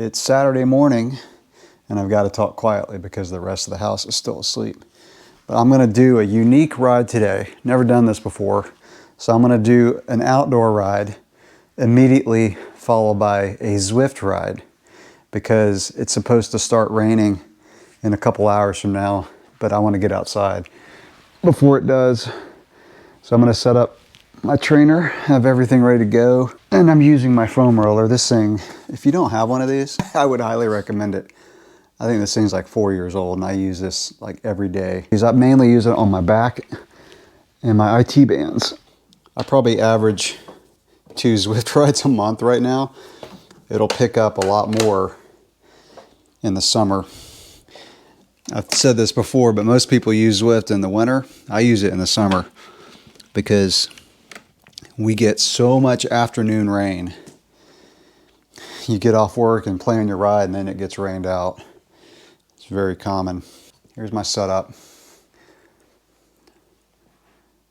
It's Saturday morning and I've got to talk quietly because the rest of the house is still asleep. But I'm going to do a unique ride today. Never done this before. So I'm going to do an outdoor ride immediately followed by a Zwift ride because it's supposed to start raining in a couple hours from now, but I want to get outside before it does. So I'm going to set up my trainer, have everything ready to go, and I'm using my foam roller. This thing, if you don't have one of these, I would highly recommend it. I think this thing's like 4 years old and I use this like every day. Because I mainly use it on my back and my IT bands. I probably average 2 Zwift rides a month right now. It'll pick up a lot more in the summer. I've said this before, but most people use Zwift in the winter. I use it in the summer because we get so much afternoon rain. You get off work and plan your ride and then it gets rained out. It's very common. Here's my setup.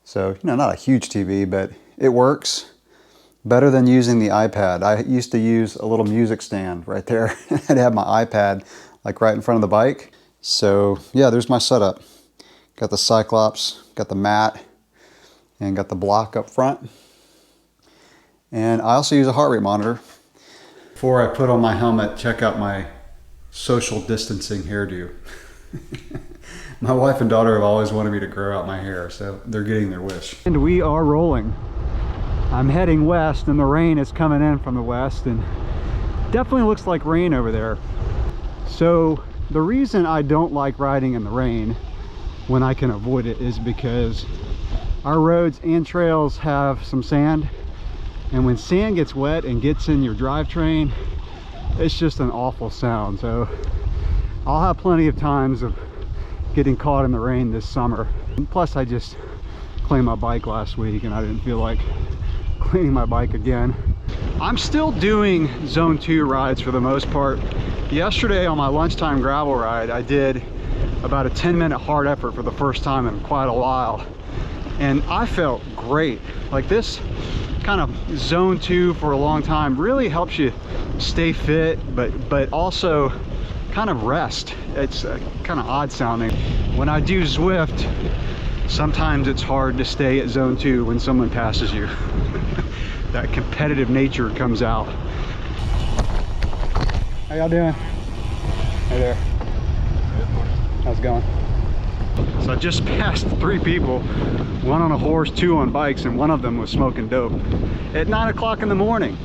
So, not a huge TV, but it works better than using the iPad. I used to use a little music stand right there. I'd have my iPad like right in front of the bike. So yeah, there's my setup. Got the Cyclops, got the mat, and got the block up front. And I also use a heart rate monitor. Before I put on my helmet, check out my social distancing hairdo. My wife and daughter have always wanted me to grow out my hair, so they're getting their wish. And we are rolling. I'm heading west and the rain is coming in from the west and definitely looks like rain over there. So the reason I don't like riding in the rain when I can avoid it is because our roads and trails have some sand, and when sand gets wet and gets in your drivetrain, it's just an awful sound. So I'll have plenty of times of getting caught in the rain this summer. And plus I just cleaned my bike last week and I didn't feel like cleaning my bike again. I'm still doing zone 2 rides for the most part. Yesterday on my lunchtime gravel ride, I did about a 10-minute hard effort for the first time in quite a while. And I felt great. Like this kind of zone 2 for a long time really helps you stay fit, but also kind of rest. It's kind of odd sounding. When I do Zwift, sometimes it's hard to stay at zone 2 when someone passes you. That competitive nature comes out. How y'all doing? Hey there. How's it going? So I just passed 3 people, 1 on a horse, 2 on bikes, and 1 of them was smoking dope at 9 o'clock in the morning.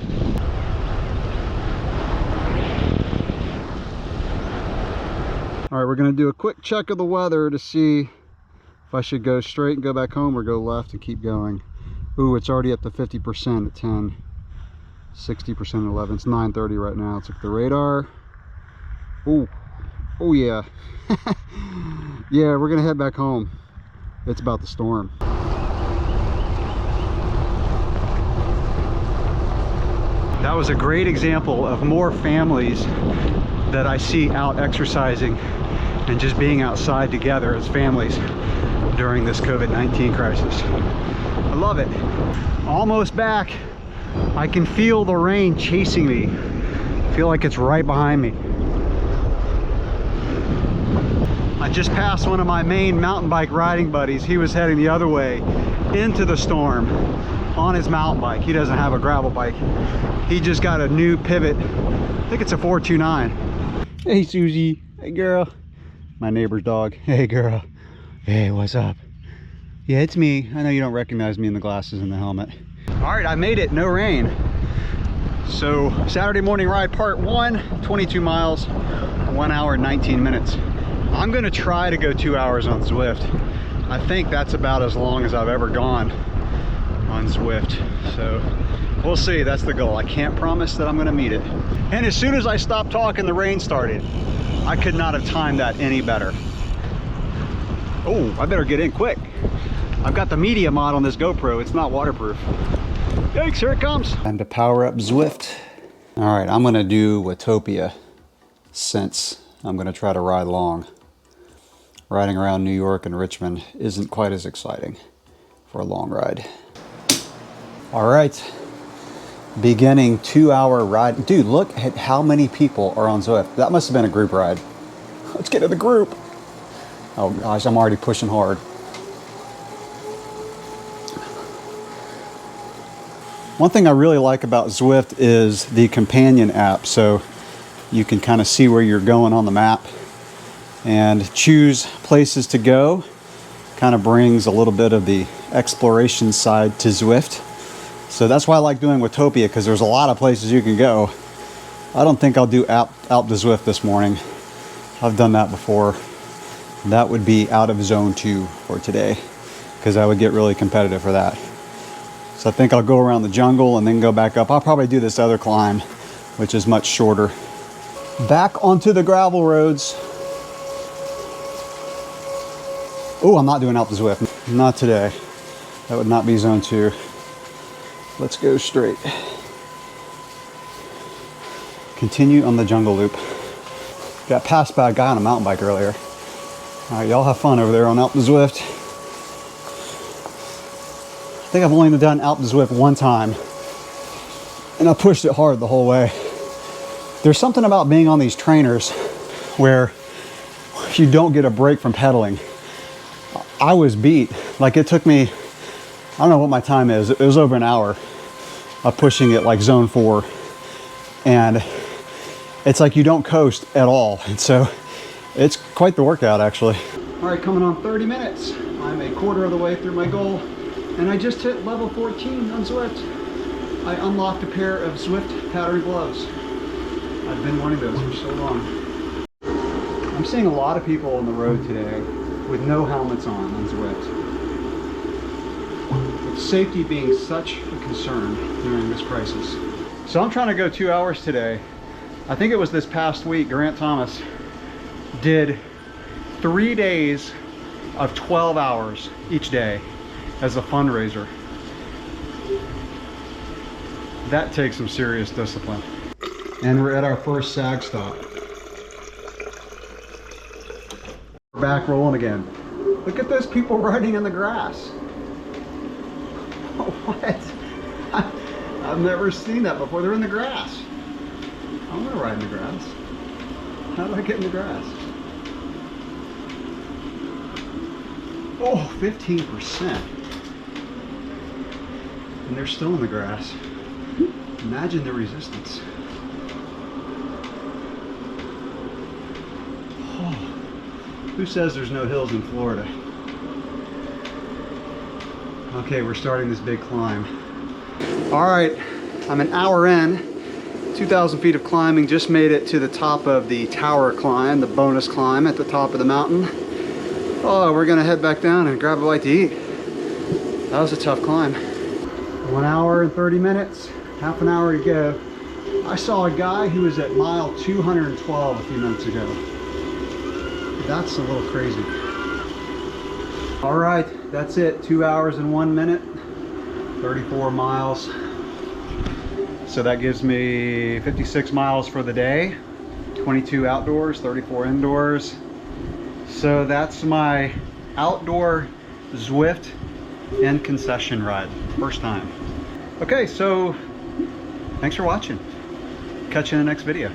All right, we're gonna do a quick check of the weather to see if I should go straight and go back home or go left and keep going. Ooh, it's already up to 50% at 10, 60% at 11. It's 9:30 right now. Let's look at the radar. Ooh, oh yeah. Yeah, we're gonna head back home. It's about the storm. That was a great example of more families that I see out exercising and just being outside together as families during this COVID-19 crisis. I love it. Almost back. I can feel the rain chasing me. I feel like it's right behind me. I just passed one of my main mountain bike riding buddies. He was heading the other way into the storm on his mountain bike. He doesn't have a gravel bike. He just got a new pivot. I think it's a 429. Hey Susie. Hey girl. My neighbor's dog. Hey girl. Hey, what's up? Yeah, it's me. I know you don't recognize me in the glasses and the helmet. All right, I made it, no rain. So Saturday morning ride part 1, 22 miles, 1 hour and 19 minutes. I'm gonna try to go 2 hours on Zwift. I think that's about as long as I've ever gone on Zwift. So we'll see, that's the goal. I can't promise that I'm gonna meet it. And as soon as I stopped talking, the rain started. I could not have timed that any better. Oh, I better get in quick. I've got the media mod on this GoPro. It's not waterproof. Yikes, here it comes. Time to power up Zwift. All right, I'm gonna do Watopia since I'm gonna try to ride long. Riding around New York and Richmond isn't quite as exciting for a long ride. All right, beginning 2-hour ride. Dude, look at how many people are on Zwift. That must have been a group ride. Let's get in the group. Oh gosh, I'm already pushing hard. One thing I really like about Zwift is the companion app. So you can kind of see where you're going on the map and choose places to go. Kind of brings a little bit of the exploration side to Zwift. So that's why I like doing Watopia, because there's a lot of places you can go. I don't think I'll do Outdoor-Zwift this morning. I've done that before. That would be out of zone 2 for today, because I would get really competitive for that. So I think I'll go around the jungle and then go back up. I'll probably do this other climb, which is much shorter. Back onto the gravel roads. Oh, I'm not doing Outdoor-Zwift. Not today. That would not be zone 2. Let's go straight. Continue on the jungle loop. Got passed by a guy on a mountain bike earlier. All right, y'all have fun over there on Outdoor-Zwift. I think I've only done Outdoor-Zwift one time, and I pushed it hard the whole way. There's something about being on these trainers where you don't get a break from pedaling. I was beat. Like, it took me, I don't know what my time is. It was over an hour of pushing it like zone 4. And it's like you don't coast at all. And so it's quite the workout, actually. All right, coming on 30 minutes. I'm a quarter of the way through my goal. And I just hit level 14 on Zwift. I unlocked a pair of Zwift pattern gloves. I've been wanting those for so long. I'm seeing a lot of people on the road today with no helmets on Zwift. With safety being such a concern during this crisis. So I'm trying to go 2 hours today. I think it was this past week, Grant Thomas did 3 days of 12 hours each day as a fundraiser. That takes some serious discipline. And we're at our first sag stop. We're back rolling again. Look at those people riding in the grass. What? I've never seen that before. They're in the grass. I want to ride in the grass. How do I get in the grass? Oh, 15%. And they're still in the grass. Imagine the resistance. Oh, who says there's no hills in Florida? Okay, we're starting this big climb. All right, I'm an hour in, 2,000 feet of climbing, just made it to the top of the tower climb, the bonus climb at the top of the mountain. Oh, we're gonna head back down and grab a bite to eat. That was a tough climb. 1 hour and 30 minutes, half an hour to go. I saw a guy who was at mile 212 a few minutes ago. That's a little crazy. All right, that's it. 2 hours and 1 minute, 34 miles. So that gives me 56 miles for the day, 22 outdoors, 34 indoors. So that's my outdoor Zwift and concession ride, first time. Okay, so thanks for watching. Catch you in the next video.